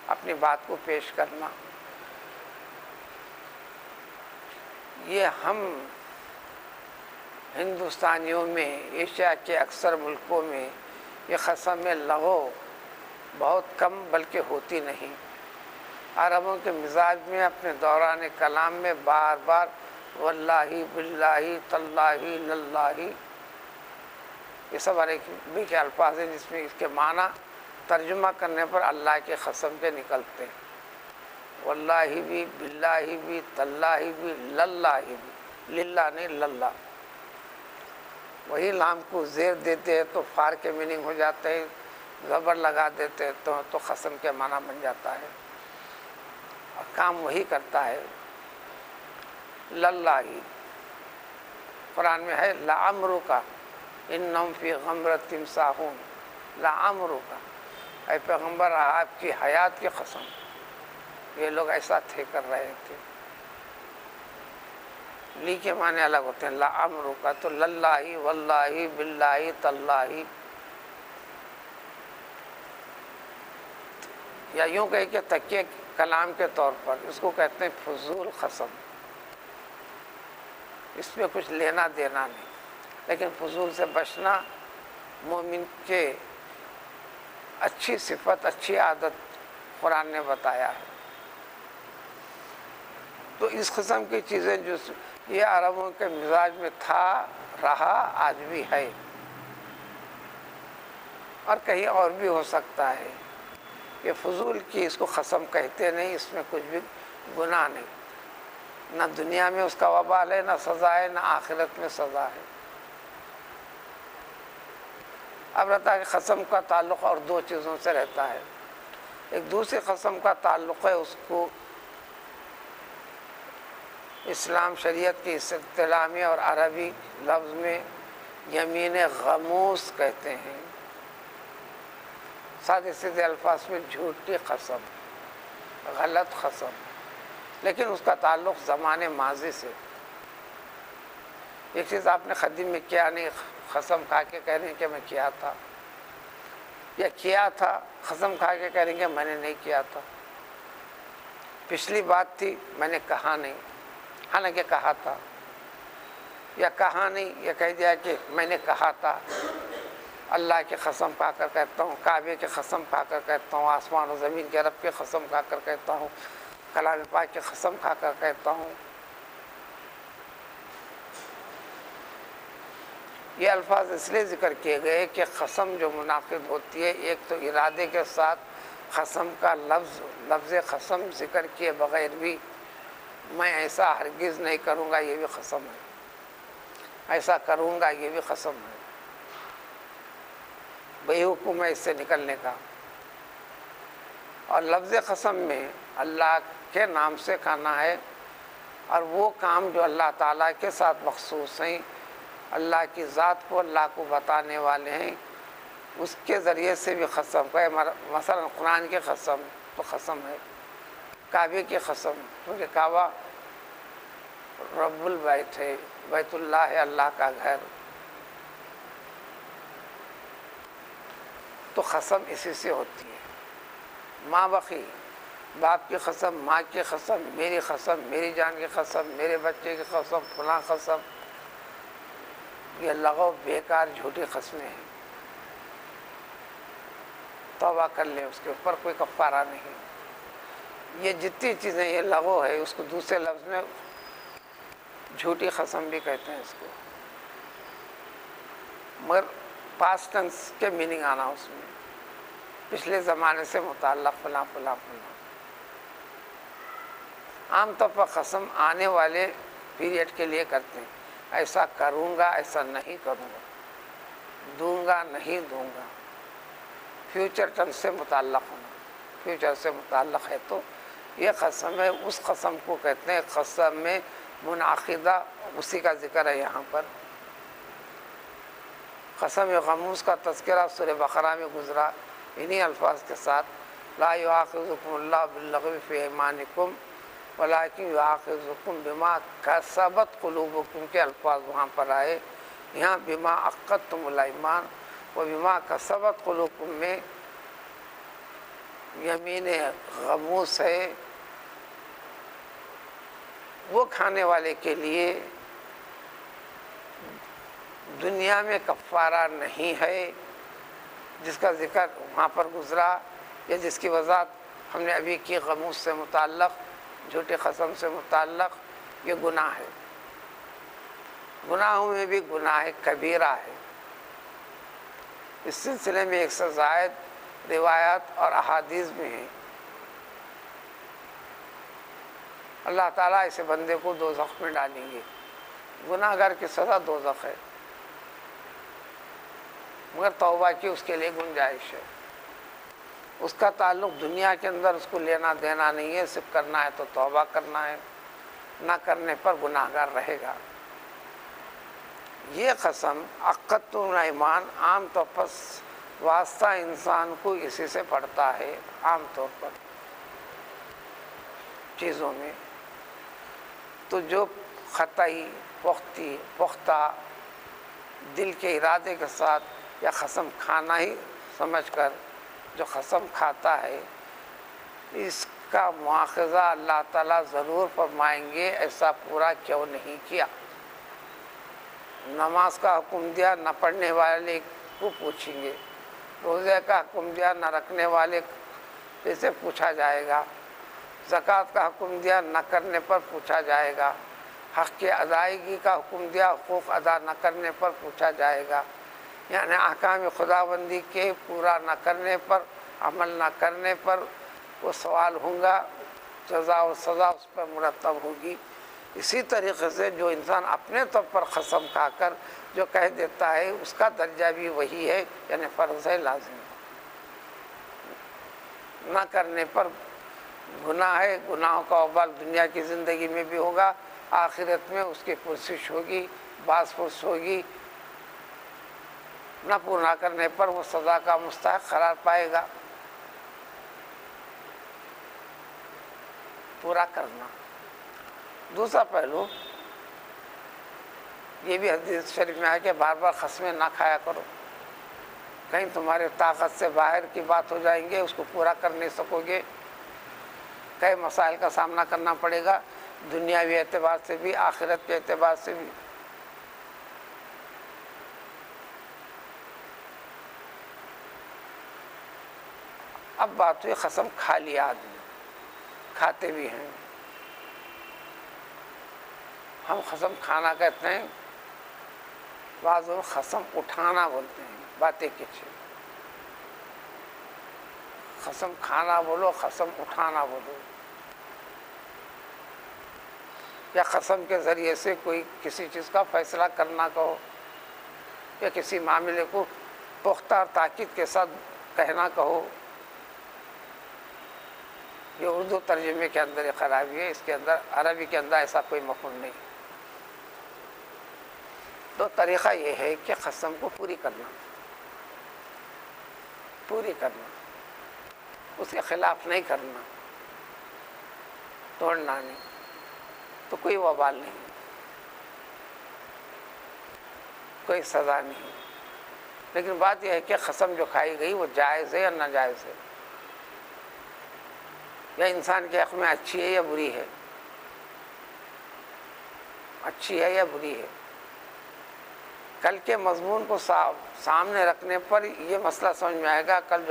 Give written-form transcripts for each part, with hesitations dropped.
اپنی بات کو پیش کرنا، یہ ہم ہندوستانیوں میں، ایشیا کے اکثر ملکوں میں یہ قسم لغو بہت کم بلکہ ہوتی نہیں۔ عربوں کے مزاج میں اپنے دوران کلام میں بار بار واللہ باللہ تاللہ للہ، یہ سب عربی کے الفاظ ہیں جس میں اس کے معنی ترجمہ کرنے پر اللہ کے قسم کے نکلتے ہیں۔ واللہ بھی، باللہ بھی، تاللہ بھی، للہ بھی، للہ نہیں للہ۔ وہی لام کو زیر دیتے ہیں تو فار کے میننگ ہو جاتے ہیں، زبر لگا دیتے ہیں تو قسم کے معنی بن جاتا ہے، اور کام وہی کرتا ہے۔ للہ، قرآن میں ہے لعمرک انہم فی غمرۃ ساہون، لعمرک، اے پیغمبر آپ کی حیات کی قسم یہ لوگ ایسا تھے کر رہے تھے۔ لی کے معنی الگ ہوتے ہیں، لعمرک تو للہ واللہ باللہ تاللہ، یا یوں کہے کہ تکیے کلام کے طور پر اس کو کہتے ہیں فضول قسم، اس میں کچھ لینا دینا نہیں، لیکن فضول سے بچنا مومن کے اچھی صفت، اچھی عادت قرآن نے بتایا ہے۔ تو اس قسم کی چیزیں جو یہ عربوں کے مزاج میں تھا، رہا، آج بھی ہے، اور کہیں اور بھی ہو سکتا ہے۔ یہ فضول کی اس کو قسم کہتے نہیں، اس میں کچھ بھی گناہ نہیں، نہ دنیا میں اس کا وبال ہے، نہ سزا ہے، نہ آخرت میں سزا ہے۔ اب رہتا ہے کہ قسم کا تعلق اور دو چیزوں سے رہتا ہے۔ ایک دوسری قسم کا تعلق ہے، اس کو اسلام شریعت کی اصطلاح میں اور عربی لفظ میں یمین غموس کہتے ہیں، سادے سیدھے الفاظ میں جھوٹی قسم، غلط قسم، لیکن اس کا تعلق زمانے ماضی سے۔ ایک چیز آپ نے قدیم میں کیا نہیں، قسم کھا کے کہہ رہے ہیں کہ میں کیا تھا، یا کیا تھا قسم کھا کے کہہ رہے ہیں کہ میں نے نہیں کیا تھا۔ پچھلی بات تھی میں نے کہا نہیں، حالانکہ کہا تھا، یا کہا نہیں، یا کہہ دیا کہ میں نے کہا تھا۔ اللہ کی قسم کھا کر کہتا ہوں، کعبے کی قسم کھا کر کہتا ہوں، آسمان و زمین کے رب کی قسم کھا کر کہتا ہوں، کلام پاک کی قسم کھا کر کہتا ہوں۔ یہ الفاظ اس لیے ذکر کیے گئے کہ قسم جو منعقد ہوتی ہے، ایک تو ارادے کے ساتھ قسم کا لفظ قسم ذکر کیے بغیر بھی میں ایسا ہرگز نہیں کروں گا، یہ بھی قسم ہے، ایسا کروں گا یہ بھی قسم ہے، بے حکم ہے اس سے نکلنے کا۔ اور لفظ قسم میں اللہ کے نام سے کھانا ہے، اور وہ کام جو اللہ تعالیٰ کے ساتھ مخصوص ہیں، اللہ کی ذات کو اللہ کو بتانے والے ہیں، اس کے ذریعے سے بھی قسم ہے۔ مثلا قرآن کی قسم تو قسم ہے، کعبے کی قسم، کیونکہ کعبہ رب البیت ہے، بیت اللہ ہے، اللہ کا گھر، تو قسم اسی سے ہوتی ہے۔ ماں بقی، باپ کی قسم، ماں کی قسم، میری قسم، میری جان کی قسم، میرے بچے کی قسم، فلاں قسم، یہ لغو بیکار جھوٹی قسمیں ہیں، توبہ کر لیں، اس کے اوپر کوئی کفارہ نہیں۔ یہ جتنی چیزیں یہ لغو ہے، اس کو دوسرے لفظ میں جھوٹی قسم بھی کہتے ہیں اس کو، مگر پاسٹ ٹینس کے میننگ آنا اس میں، پچھلے زمانے سے متعلق فلاں فلاں فلاں۔ عام طور پر قسم آنے والے پیریڈ کے لیے کرتے ہیں، ایسا کروں گا، ایسا نہیں کروں گا، دوں گا، نہیں دوں گا، فیوچر ٹینس سے متعلق ہونا، فیوچر سے متعلق ہے تو یہ قسم ہے۔ اس قسم کو کہتے ہیں قسم میں منعقدہ، اسی کا ذکر ہے یہاں پر۔ قسم غموس کا تذکرہ سورہ بقرہ میں گزرا انہی الفاظ کے ساتھ، لا یؤاخذکم اللہ باللغو فی ایمانکم ولکن یؤاخذکم بما کسبت قلوبکم کے الفاظ وہاں پر آئے۔ یہاں بما عقدتم الایمان و بما کسبت قلوبکم میں یمین غموس ہے، وہ کھانے والے کے لیے دنیا میں کفارہ نہیں ہے، جس کا ذکر وہاں پر گزرا یا جس کی وضاحت ہم نے ابھی کی غموس سے متعلق، جھوٹی قسم سے متعلق، یہ گناہ ہے۔ گناہوں میں بھی گناہ کبیرہ ہے۔ اس سلسلے میں 100 سے زائد روایات اور احادیث بھی ہیں۔ اللہ تعالیٰ ایسے بندے کو دوزخ میں ڈالیں گے۔ گناہ گار کی سزا دوزخ ہے، مگر توبہ کی اس کے لیے گنجائش ہے۔ اس کا تعلق دنیا کے اندر اس کو لینا دینا نہیں ہے، صرف کرنا ہے تو توبہ کرنا ہے، نہ کرنے پر گناہ گار رہے گا۔ یہ قسم عقدت الایمان عام طور پر واسطہ انسان کو اسی سے پڑتا ہے، عام طور پر چیزوں میں۔ تو جو قطعی پختہ دل کے ارادے کے ساتھ یا قسم کھانا ہی سمجھ کر جو قسم کھاتا ہے، اس کا مواخذہ اللہ تعالیٰ ضرور فرمائیں گے، ایسا پورا کیوں نہیں کیا۔ نماز کا حکم دیا، نہ پڑھنے والے کو پوچھیں گے۔ روزے کا حکم دیا، نہ رکھنے والے سے پوچھا جائے گا۔ زکوٰۃ کا حکم دیا، نہ کرنے پر پوچھا جائے گا۔ حق کی ادائیگی کا حکم دیا، حقوق ادا نہ کرنے پر پوچھا جائے گا۔ یعنی احکام خداوندی کے پورا نہ کرنے پر، عمل نہ کرنے پر وہ سوال ہوں گا، جزا و سزا اس پر مرتب ہوگی۔ اسی طریقے سے جو انسان اپنے طور پر قسم کھا کر جو کہہ دیتا ہے، اس کا درجہ بھی وہی ہے، یعنی فرض ہے، لازم نہ کرنے پر گناہ ہے۔ گناہوں کا وبال دنیا کی زندگی میں بھی ہوگا، آخرت میں اس کی پرسش ہوگی، باز پرس ہوگی۔ نہ پورا کرنے پر وہ سزا کا مستحق قرار پائے گا۔ پورا کرنا۔ دوسرا پہلو یہ بھی حدیث شریف میں ہے کہ بار بار قسمیں نہ کھایا کرو، کہیں تمہارے طاقت سے باہر کی بات ہو جائیں گے، اس کو پورا کر نہیں سکو گے، کئی مسائل کا سامنا کرنا پڑے گا، دنیاوی اعتبار سے بھی، آخرت کے اعتبار سے بھی۔ اب بات ہوئی قسم کھا لیا آدمی، کھاتے بھی ہیں۔ ہم قسم کھانا کہتے ہیں، بعض لوگ قسم اٹھانا بولتے ہیں، باتیں کچھ۔ قسم کھانا بولو، قسم اٹھانا بولو، یا قسم کے ذریعے سے کوئی کسی چیز کا فیصلہ کرنا کہو، یا کسی معاملے کو پختہ اور تاکید کے ساتھ کہنا کہو۔ یہ اردو ترجمے کے اندر ایک خرابی ہے، اس کے اندر عربی کے اندر ایسا کوئی مفہوم نہیں۔ تو طریقہ یہ ہے کہ قسم کو پوری کرنا، پوری کرنا، اس کے خلاف نہیں کرنا، توڑنا نہیں، تو کوئی وبال نہیں، کوئی سزا نہیں۔ لیکن بات یہ ہے کہ قسم جو کھائی گئی وہ جائز ہے یا ناجائز ہے، یا انسان کے حق میں اچھی ہے یا بری ہے، اچھی ہے یا بری ہے۔ کل کے مضمون کو سامنے رکھنے پر یہ مسئلہ سمجھ میں آئے گا۔ کل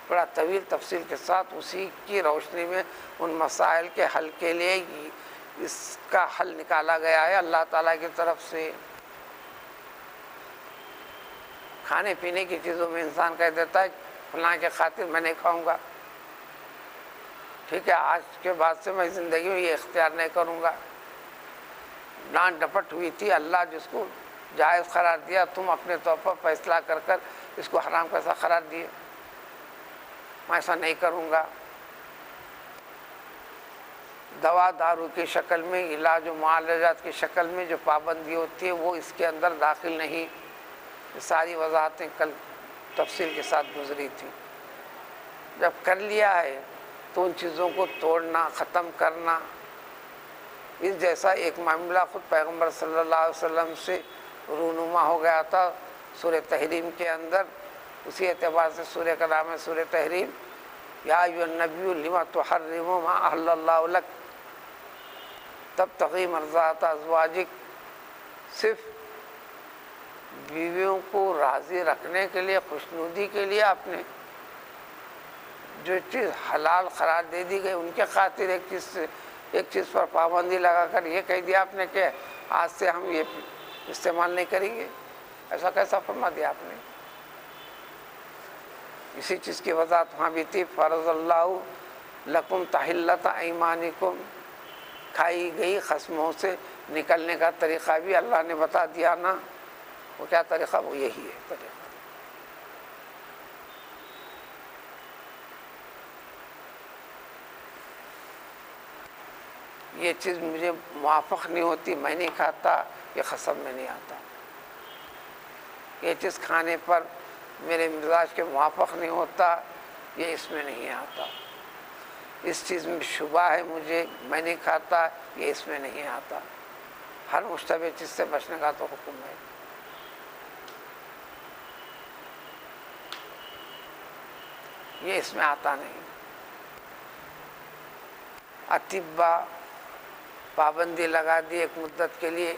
بڑا طویل تفصیل کے ساتھ اسی کی روشنی میں ان مسائل کے حل کے لیے اس کا حل نکالا گیا ہے اللہ تعالیٰ کی طرف سے۔ کھانے پینے کی چیزوں میں انسان کہہ دیتا ہے فلاں کے خاطر میں نہیں کھاؤں گا، ٹھیک ہے، آج کے بعد سے میں زندگی میں یہ اختیار نہیں کروں گا۔ ڈانٹ ڈپٹ ہوئی تھی، اللہ جس کو جائز قرار دیا، تم اپنے طور پر فیصلہ کر کر اس کو حرام کیسا قرار دیے، میں ایسا نہیں کروں گا۔ دوا دارو کی شکل میں، علاج و معالجات کی شکل میں جو پابندی ہوتی ہے وہ اس کے اندر داخل نہیں۔ یہ ساری وضاحتیں کل تفصیل کے ساتھ گزری تھی۔ جب کر لیا ہے تو ان چیزوں کو توڑنا، ختم کرنا، اس جیسا ایک معاملہ خود پیغمبر صلی اللہ علیہ وسلم سے رونما ہو گیا تھا سورہ تحریم کے اندر۔ اسی اعتبار سے سورہ کا نام ہے سورہ تحریم۔ یا ایھا النبی لما تحرم ما احل اللہ لک تبتغی مرضات ازواجک، صرف بیویوں کو راضی رکھنے کے لیے، خوشنودی کے لیے آپ نے جو چیز حلال قرار دے دی گئی ان کے خاطر ایک چیز پر پابندی لگا کر یہ کہہ دیا آپ نے کہ آج سے ہم یہ استعمال نہیں کریں گے، ایسا کیسا فرما دیا آپ نے؟ اسی چیز کی وضاحت وہاں بھی تھی، فرض اللہ لکم تحلۃ ایمانکم، کھائی گئی قسموں سے نکلنے کا طریقہ بھی اللہ نے بتا دیا نا، وہ کیا طریقہ؟ وہ یہی ہے طریقہ۔ یہ چیز مجھے موافق نہیں ہوتی، میں نہیں کھاتا، یہ قسم میں نہیں آتا۔ یہ چیز کھانے پر میرے مزاج کے موافق نہیں ہوتا، یہ اس میں نہیں آتا۔ اس چیز میں شبہ ہے مجھے، میں نہیں کھاتا، یہ اس میں نہیں آتا۔ ہر مشتبہ چیز سے بچنے کا تو حکم ہے۔ یہ اس میں آتا نہیں۔ اطباء پابندی لگا دی ایک مدت کے لیے،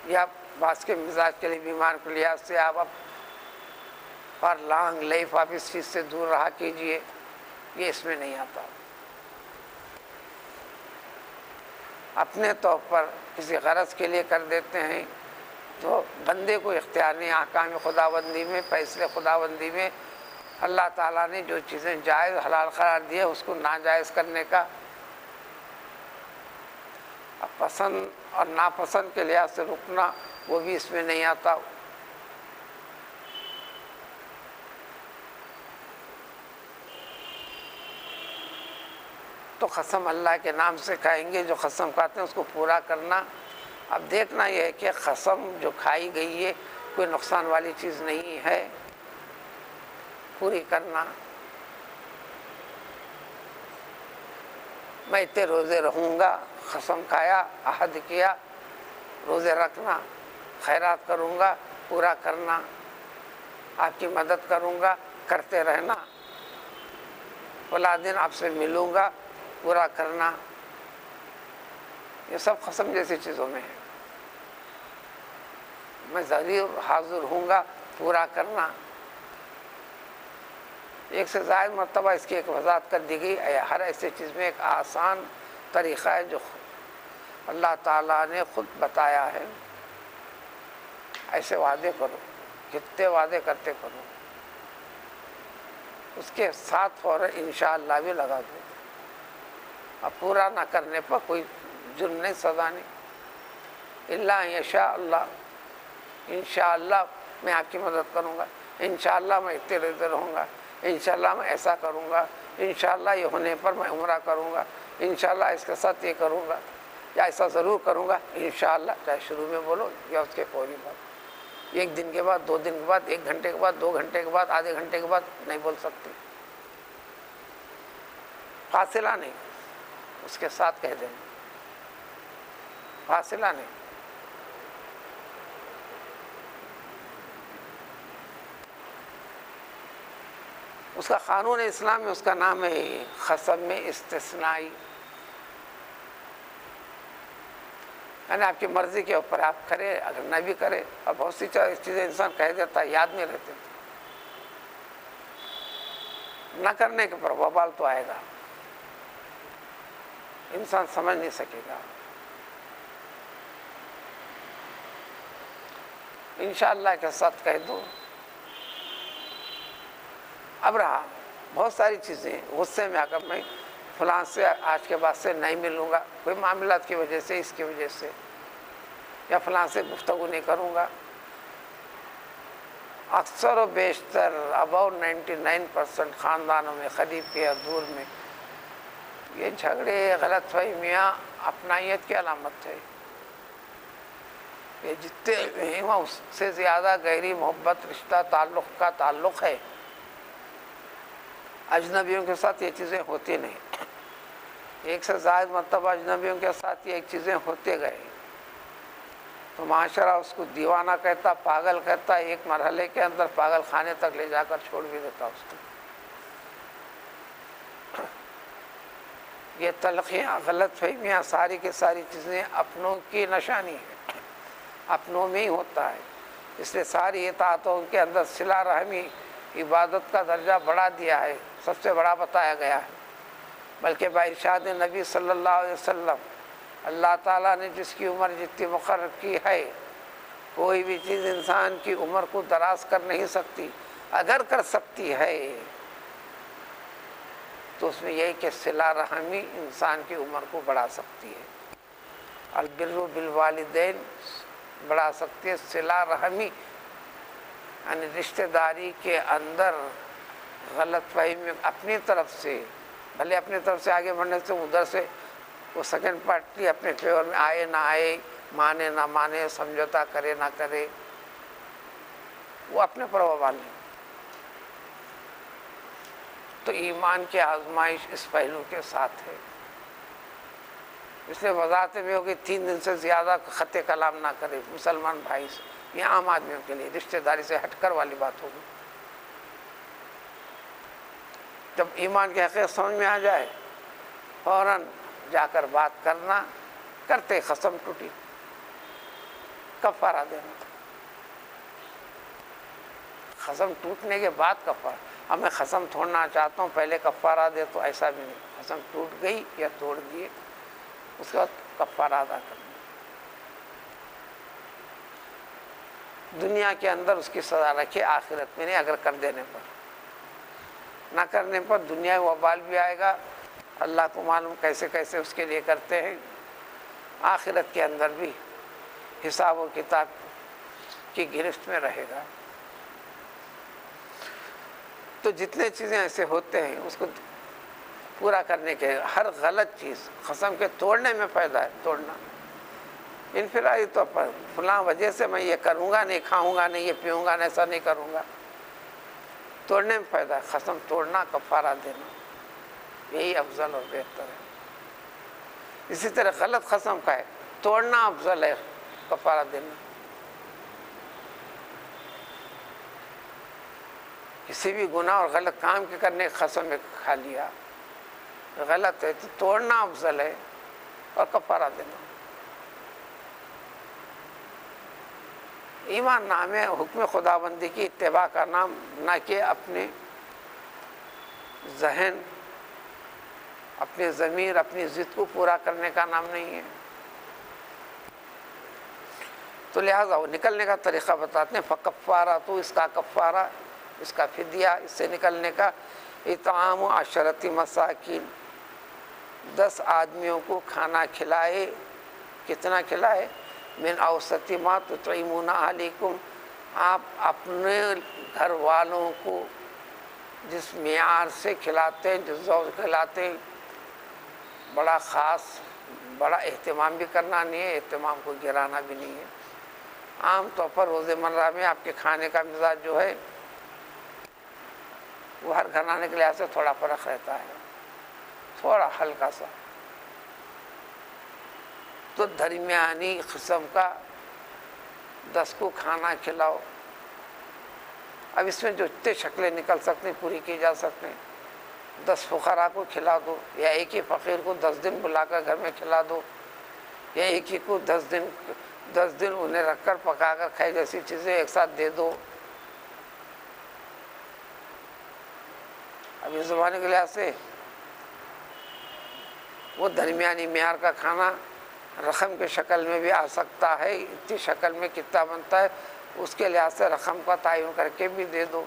یا بعض کے مزاج کے لیے بیمار کے لحاظ سے آپ پر لانگ لائف آپ اس چیز سے دور رہا کیجئے، یہ اس میں نہیں آتا۔ اپنے طور پر کسی غرض کے لیے کر دیتے ہیں تو بندے کو اختیار نہیں۔ احکام خداوندی میں، فیصلے خداوندی میں اللہ تعالیٰ نے جو چیزیں جائز حلال قرار دیے اس کو ناجائز کرنے کا، پسند اور ناپسند کے لحاظ سے رکنا، وہ بھی اس میں نہیں آتا۔ تو قسم اللہ کے نام سے کھائیں گے، جو قسم کھاتے ہیں اس کو پورا کرنا۔ اب دیکھنا یہ ہے کہ قسم جو کھائی گئی ہے کوئی نقصان والی چیز نہیں ہے، پوری کرنا۔ میں اتنے روزے رہوں گا، قسم کھایا، عہد کیا، روزے رکھنا، خیرات کروں گا، پورا کرنا، آپ کی مدد کروں گا، کرتے رہنا، فلاں دن آپ سے ملوں گا، پورا کرنا۔ یہ سب قسم جیسی چیزوں میں ہے۔ میں ضرور حاضر ہوں گا، پورا کرنا۔ ایک سے زائد مرتبہ اس کی ایک وضاحت کر دی گئی۔ ہر ایسی چیز میں ایک آسان طریقہ ہے جو اللہ تعالیٰ نے خود بتایا ہے۔ ایسے وعدے کرو، جتنے وعدے کرتے کرو، اس کے ساتھ فوراً انشاءاللہ بھی لگا دو۔ اب پورا نہ کرنے پر کوئی جرم نہیں، سزا نہیں۔ الا یشاء اللہ، انشاءاللہ میں آپ کی مدد کروں گا، انشاءاللہ میں اتنے روزے رہوں گا، انشاءاللہ میں ایسا کروں گا، انشاءاللہ یہ ہونے پر میں عمرہ کروں گا، انشاءاللہ اس کے ساتھ یہ کروں گا، یا ایسا ضرور کروں گا، انشاءاللہ۔ چاہے شروع میں بولو یا اس کے فوری بعد، ایک دن کے بعد، 2 دن کے بعد، 1 گھنٹے کے بعد، 2 گھنٹے کے بعد، آدھے گھنٹے کے بعد نہیں بول سکتے، فاصلہ نہیں، اس کے ساتھ کہہ دینا، فاصلہ نہیں۔ اس کا قانون اسلام میں اس کا نام ہے قسم میں استثنائی، یعنی آپ کی مرضی کے اوپر آپ کرے، اگر نہ بھی کرے۔ اور بہت سی چیزیں انسان کہہ دیتا ہے، یاد نہیں رہتے، نہ کرنے کے پر وبال تو آئے گا، انسان سمجھ نہیں سکے گا۔ انشاءاللہ کے ساتھ کہہ دو۔ اب رہا بہت ساری چیزیں، غصے میں آ کر میں فلاں سے آج کے بعد سے نہیں ملوں گا، کوئی معاملات کی وجہ سے، اس کی وجہ سے، یا فلاں سے گفتگو نہیں کروں گا۔ اکثر و بیشتر اباؤٹ 99% خاندانوں میں، قریب کے یا دور میں، یہ جھگڑے، غلط فہمیاں اپنائیت کی علامت ہے۔ یہ جتنے ہیں وہاں اس سے زیادہ گہری محبت، رشتہ، تعلق ہے۔ اجنبیوں کے ساتھ یہ چیزیں ہوتی نہیں۔ ایک سے زائد مرتبہ اجنبیوں کے ساتھ یہ ایک چیزیں ہوتے گئے تو معاشرہ اس کو دیوانہ کہتا، پاگل کہتا، ایک مرحلے کے اندر پاگل خانے تک لے جا کر چھوڑ بھی دیتا اس کو۔ یہ تلخیاں، غلط فہمیاں، ساری کی ساری چیزیں اپنوں کی نشانی ہے، اپنوں میں ہی ہوتا ہے۔ اس لیے ساری اطاعتوں کے اندر صلہ رحمی عبادت کا درجہ بڑھا دیا ہے، سب سے بڑا بتایا گیا ہے۔ بلکہ بارشاد نبی صلی اللہ علیہ وسلم، اللہ تعالیٰ نے جس کی عمر جتنی مقرر کی ہے، کوئی بھی چیز انسان کی عمر کو دراز کر نہیں سکتی، اگر کر سکتی ہے تو اس میں یہی کہ صلہ رحمی انسان کی عمر کو بڑھا سکتی ہے، البر بالوالدین بڑھا سکتی ہے، صلہ رحمی یعنی رشتہ داری کے اندر غلط فہمی اپنی طرف سے، بھلے اپنی طرف سے آگے بڑھنے سے ادھر سے وہ سیکنڈ پارٹی اپنے فیور میں آئے نہ آئے، مانے نہ مانے، سمجھوتا کرے نہ کرے، وہ اپنے پر وبال نہیں۔ تو ایمان کی آزمائش اس پہلو کے ساتھ ہے، اس لیے وضاحت میں ہوگی 3 دن سے زیادہ خط کلام نہ کرے مسلمان بھائی سے، یہ عام آدمیوں کے لیے رشتہ داری سے ہٹ کر والی بات ہوگی۔ جب ایمان کی حقیقت سمجھ میں آ جائے فوراً جا کر بات کرنا، کرتے قسم ٹوٹی کفارہ دینا، قسم ٹوٹنے کے بعد کفارہ۔ اب میں قسم توڑنا چاہتا ہوں پہلے کفارہ دے، تو ایسا بھی نہیں، قسم ٹوٹ گئی یا توڑ دیے اس کے بعد کفارہ ادا کرنا، دنیا کے اندر اس کی سزا رکھے، آخرت میں نہیں۔ اگر کر دینے پر، نہ کرنے پر دنیا میں وبال بھی آئے گا، اللہ کو معلوم کیسے کیسے اس کے لیے کرتے ہیں، آخرت کے اندر بھی حساب و کتاب کی گرفت میں رہے گا۔ تو جتنے چیزیں ایسے ہوتے ہیں اس کو پورا کرنے کے، ہر غلط چیز قسم کے توڑنے میں فائدہ ہے، توڑنا انفرادی طور پر فلاں وجہ سے میں یہ کروں گا، نہیں کھاؤں گا، نہیں یہ پیوں گا، نہیں ایسا نہیں کروں گا، توڑنے میں فائدہ ہے۔ قسم توڑنا، کفارہ دینا، یہی افضل اور بہتر ہے۔ اسی طرح غلط قسم کا ہے، توڑنا افضل ہے کفارہ دینا۔ کسی بھی گناہ اور غلط کام کے کرنے کی قسم میں کھا لیا، غلط ہے تو توڑنا افضل ہے اور کفارہ دینا۔ ایمان نام ہے حکم خداوندی کی اتباع کا نام، نہ کہ اپنے ذہن، اپنے ضمیر، اپنی ضد کو پورا کرنے کا نام نہیں ہے۔ تو لہٰذا وہ نکلنے کا طریقہ بتاتے ہیں، فکفارہ، تو اس کا کفارہ، اس کا فدیہ، اس سے نکلنے کا، اطعام 10 مساکین، 10 آدمیوں کو کھانا کھلائے۔ کتنا کھلائے؟ من اوسط ما تطعمون اہلیکم، آپ اپنے گھر والوں کو جس معیار سے کھلاتے ہیں، جس ذوق سے کھلاتے ہیں، بڑا خاص، بڑا اہتمام بھی کرنا نہیں ہے، اہتمام کو گرانا بھی نہیں ہے۔ عام طور پر روزمرہ میں آپ کے کھانے کا مزاج جو ہے وہ ہر گھرانے کے لحاظ سے تھوڑا فرق رہتا ہے، تھوڑا ہلکا سا۔ تو درمیانی قسم کا 10 کو کھانا کھلاؤ۔ اب اس میں جو اتنے شکلیں نکل سکتے ہیں پوری کی جا سکتے ہیں۔ 10 فقراء کو کھلا دو، یا ایک ہی فقیر کو 10 دن بلا کر گھر میں کھلا دو، یا ایک ہی کو 10 دن انہیں رکھ کر پکا کر کھائے جیسی چیزیں ایک ساتھ دے دو۔ اب اس زمانے کے لحاظ سے وہ درمیانی معیار کا کھانا رقم کے شکل میں بھی آ سکتا ہے، اتنی شکل میں کتنا بنتا ہے اس کے لحاظ سے رقم کا تعین کر کے بھی دے دو،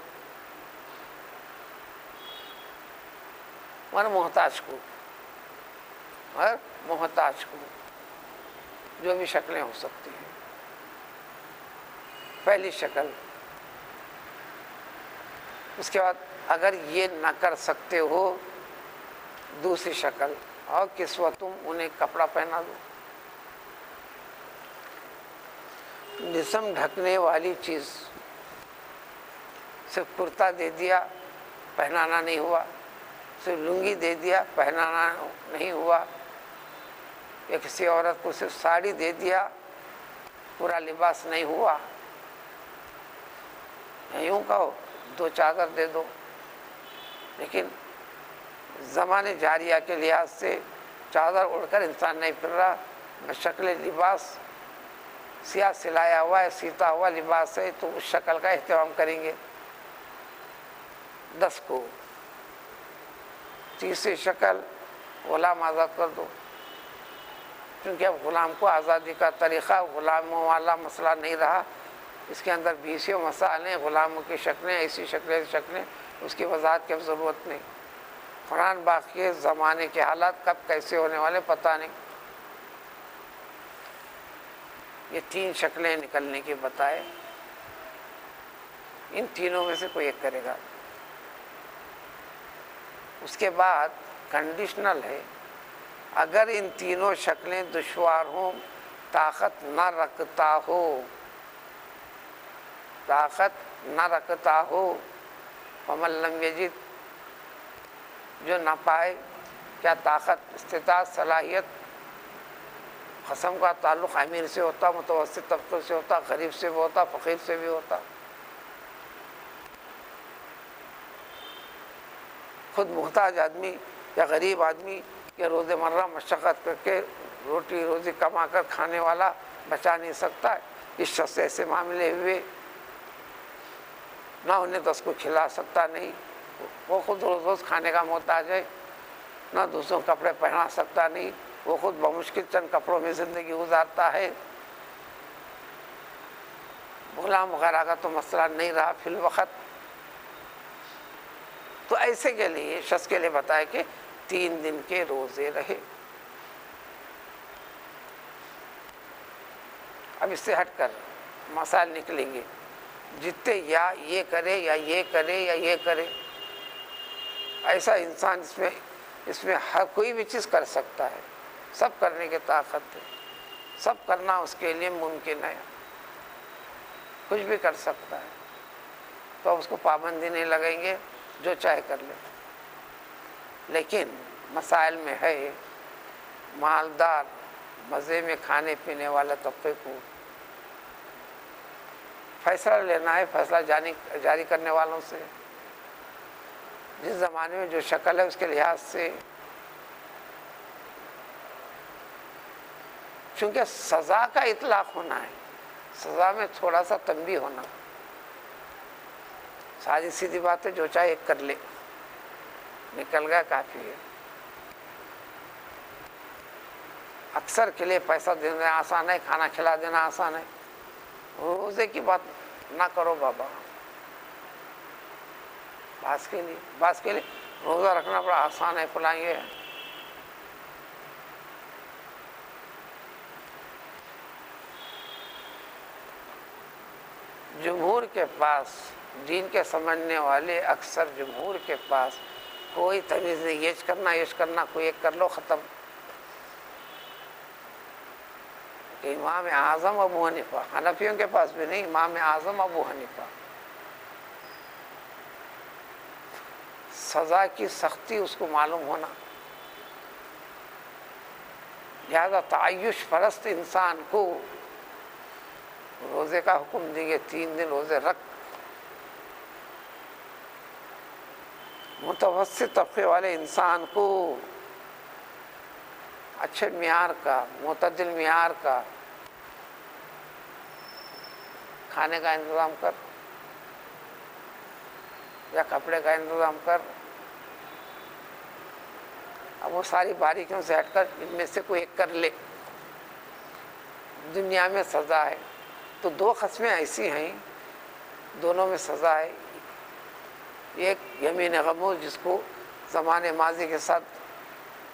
محتاج کو جو بھی شکلیں ہو سکتی ہیں۔ پہلی شکل۔ اس کے بعد اگر یہ نہ کر سکتے ہو، دوسری شکل، اور کسوتم، انہیں کپڑا پہنا دو۔ جسم ڈھکنے والی چیز، صرف کرتا دے دیا، پہنانا نہیں ہوا، صرف لنگی دے دیا، پہنانا نہیں ہوا، یا کسی عورت کو صرف ساڑی دے دیا، پورا لباس نہیں ہوا، یوں کہو 2 چادر دے دو۔ لیکن زمانے جاریہ کے لحاظ سے چادر اڑ کر انسان نہیں پھر رہا، بشکل لباس سیاہ سلایا ہوا ہے، سیتا ہوا لباس ہے، تو اس شکل کا اہتمام کریں گے۔ 10 کو تیسری شکل غلام آزاد کر دو، کیونکہ اب غلام کو آزادی کا طریقہ غلاموں والا مسئلہ نہیں رہا، اس کے اندر 20 مسائل، غلاموں کی شکلیں، ایسی شکلیں، اس کی وضاحت کی اب ضرورت نہیں۔ قرآن باقی زمانے کے حالات کب کیسے ہونے والے پتہ نہیں۔ یہ 3 شکلیں نکلنے کی بتائے، ان تینوں میں سے کوئی ایک کرے گا۔ اس کے بعد کنڈیشنل ہے، اگر ان تینوں شکلیں دشوار ہوں، طاقت نہ رکھتا ہو، فمن لم یجد، جو نہ پائے، کیا طاقت، استطاعت، صلاحیت، قسم کا تعلق امیر سے ہوتا، متوسط طبقے سے ہوتا، غریب سے بھی ہوتا، فقیر سے بھی ہوتا۔ خود محتاج آدمی یا غریب آدمی یا روز مرہ مشقت کر کے روٹی روزی کما کر کھانے والا بچا نہیں سکتا، اس شخص سے ایسے معاملے ہوئے، نہ انہیں 10 کو کھلا سکتا نہیں، وہ خود روز کھانے کا محتاج ہے، نہ دوسروں کپڑے پہنا سکتا نہیں، وہ خود بمشکل چند کپڑوں میں زندگی گزارتا ہے۔ غلام وغیرہ کا تو مسئلہ نہیں رہا فی الوقت، تو ایسے کے لیے شخص کے لیے بتائے کہ 3 دن کے روزے رہے۔ اب اس سے ہٹ کر مسائل نکلیں گے، جتنے یا یہ کرے یا یہ کرے یا یہ کرے، ایسا انسان اس میں ہر کوئی بھی چیز کر سکتا ہے، سب کرنے کی طاقت ہے، سب کرنا اس کے لیے ممکن ہے، کچھ بھی کر سکتا ہے، تو اب اس کو پابندی نہیں لگیں گے، جو چاہے کر لے۔ لیکن مسائل میں ہے مالدار مزے میں کھانے پینے والے طبقے کو فیصلہ لینا ہے، فیصلہ جاری کرنے والوں سے، جس زمانے میں جو شکل ہے اس کے لحاظ سے، چونکہ سزا کا اطلاق ہونا ہے، سزا میں تھوڑا سا تنبیہ ہونا، ساری سیدھی بات ہے، جو چاہے ایک کر لے، نکل گیا کافی ہے۔ اکثر کے لیے پیسہ دینا آسان ہے، کھانا کھلا دینا آسان ہے، روزے کی بات نہ کرو بابا، بعض کے لیے روزہ رکھنا بڑا آسان ہے، فلاں یہ ہے۔ جمہور کے پاس، دین کے سمجھنے والے اکثر جمہور کے پاس کوئی تمیز نہیں، یہ کرنا کوئی ایک کر لو، ختم۔ امام اعظم ابو حنیفہ، حنفیوں کے پاس بھی نہیں، امام اعظم ابو حنیفہ، سزا کی سختی اس کو معلوم ہونا، لہذا تعیش پرست انسان کو روزے کا حکم دیں گے، 3 دن روزے رکھ۔ متوسط طبقے والے انسان کو اچھے معیار کا، معتدل معیار کا کھانے کا انتظام کر یا کپڑے کا انتظام کر۔ اب وہ ساری باریکیوں سے ہٹ کر ان میں سے کوئی ایک کر لے۔ دنیا میں سزا ہے تو 2 قسمیں ایسی ہیں، دونوں میں سزا ہے، ایک یمین غموس جس کو زمانے ماضی کے ساتھ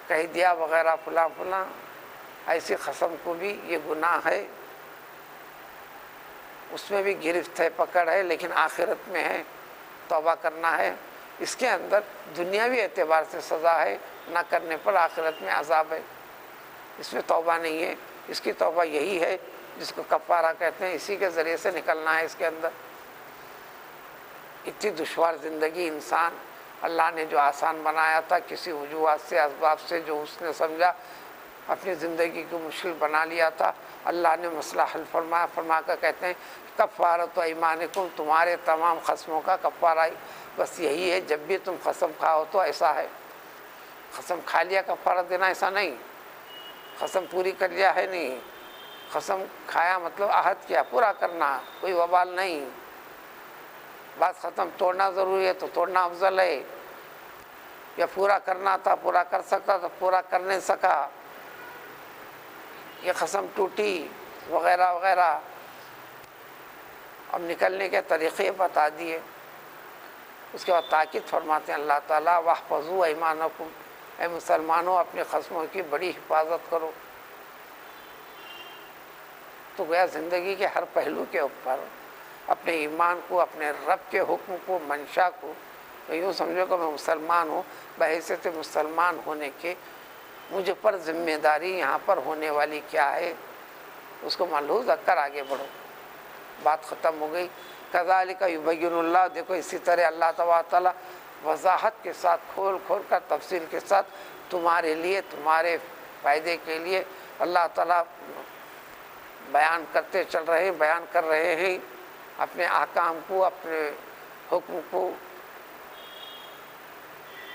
کہہ دیا وغیرہ فلاں فلاں، ایسی قسم کو بھی یہ گناہ ہے، اس میں بھی گرفت ہے، پکڑ ہے، لیکن آخرت میں ہے، توبہ کرنا ہے۔ اس کے اندر دنیاوی اعتبار سے سزا ہے، نہ کرنے پر آخرت میں عذاب ہے، اس میں توبہ نہیں ہے۔ اس کی توبہ یہی ہے جس کو کفارہ کہتے ہیں، اسی کے ذریعے سے نکلنا ہے۔ اس کے اندر اتنی دشوار زندگی انسان اللہ نے جو آسان بنایا تھا، کسی وجوہات سے، اسباب سے جو اس نے سمجھا اپنی زندگی کو مشکل بنا لیا تھا، اللہ نے مسئلہ حل فرما کر کہتے ہیں کفارۃ ایمانکم، تمہارے تمام قسموں کا کفارہ بس یہی ہے، جب بھی تم قسم کھاؤ تو ایسا ہے، قسم کھا لیا کفارہ دینا ایسا نہیں، قسم پوری کر لیا ہے نہیں، قسم کھایا مطلب عہد کیا، پورا کرنا، کوئی وبال نہیں۔ بات ختم، توڑنا ضروری ہے تو توڑنا افضل ہے، یا پورا کرنا تھا، پورا کر سکتا تو پورا کر نہیں سکا، یہ قسم ٹوٹی وغیرہ وغیرہ۔ اب نکلنے کے طریقے بتا دیے۔ اس کے بعد تاکید فرماتے ہیں اللہ تعالیٰ واحفظوا ایمانکم، اے مسلمانوں اپنی قسموں کی بڑی حفاظت کرو۔ تو گویا زندگی کے ہر پہلو کے اوپر اپنے ایمان کو، اپنے رب کے حکم کو، منشا کو، تو یوں سمجھو کہ میں مسلمان ہوں، بحیثیت مسلمان ہونے کے مجھ پر ذمہ داری یہاں پر ہونے والی کیا ہے، اس کو ملحوظ رکھ کر آگے بڑھو۔ بات ختم ہو گئی۔ کذالک یبین اللہ، دیکھو اسی طرح اللہ تبارک تعالیٰ وضاحت کے ساتھ، کھول کھول کر تفصیل کے ساتھ تمہارے لیے، تمہارے فائدے کے لیے اللہ تعالیٰ بیان کرتے چل رہے ہیں، بیان کر رہے ہیں اپنے احکام کو، اپنے حکم کو۔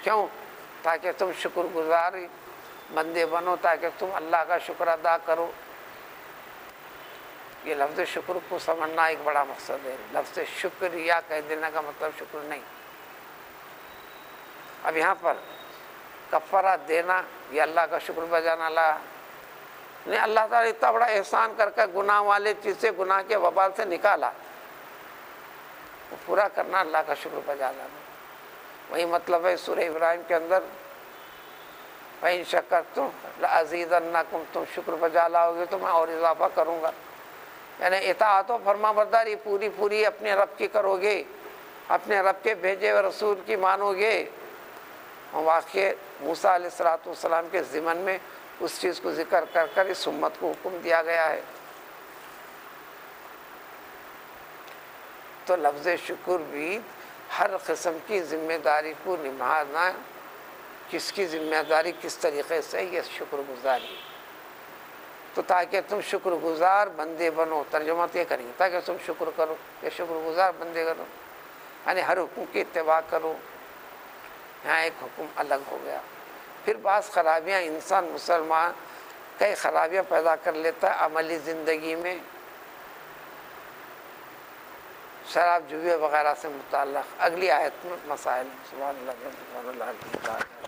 کیوں؟ تاکہ تم شکر گزاری بندے بنو، تاکہ تم اللہ کا شکر ادا کرو۔ یہ لفظ شکر کو سمجھنا ایک بڑا مقصد ہے۔ لفظ شکریہ کہہ دینے کا مطلب شکر نہیں۔ اب یہاں پر کفارہ دینا، یہ اللہ کا شکر بجانا نہیں، اللہ تعالیٰ اتنا بڑا احسان کر کے گناہ والے چیز سے، گناہ کے وبال سے نکالا، وہ پورا کرنا اللہ کا شکر بجا لانا۔ وہی مطلب ہے سورہ ابراہیم کے اندر فَإِن شَكَرْتُمْ لَأَزِيدَنَّكُمْ، تم شکر بجا لاؤ گے تو میں اور اضافہ کروں گا۔ یعنی اطاعت و فرما برداری پوری پوری اپنے رب کی کرو گے، اپنے رب کے بھیجے ہوئے رسول کی مانو گے۔ واقع موسیٰ علیہ السلام کے ضمن میں اس چیز کو ذکر کر کر اس امت کو حکم دیا گیا ہے۔ تو لفظ شکر بھی ہر قسم کی ذمہ داری کو نبھانا، کس کی ذمہ داری کس طریقے سے، یہ شکر گزاری۔ تو تاکہ تم شکر گزار بندے بنو، ترجمہ تو یہ کریں گے تاکہ تم شکر کرو، کہ شکر گزار بندے کرو، یعنی ہر حکم کی اتباع کرو۔ یہاں ایک حکم الگ ہو گیا۔ پھر بعض خرابیاں انسان مسلمان کئی خرابیاں پیدا کر لیتا ہے عملی زندگی میں، شراب جوئے وغیرہ سے متعلق۔ اگلی آیت میں مسائل، سبحان اللہ، سبحان اللہ۔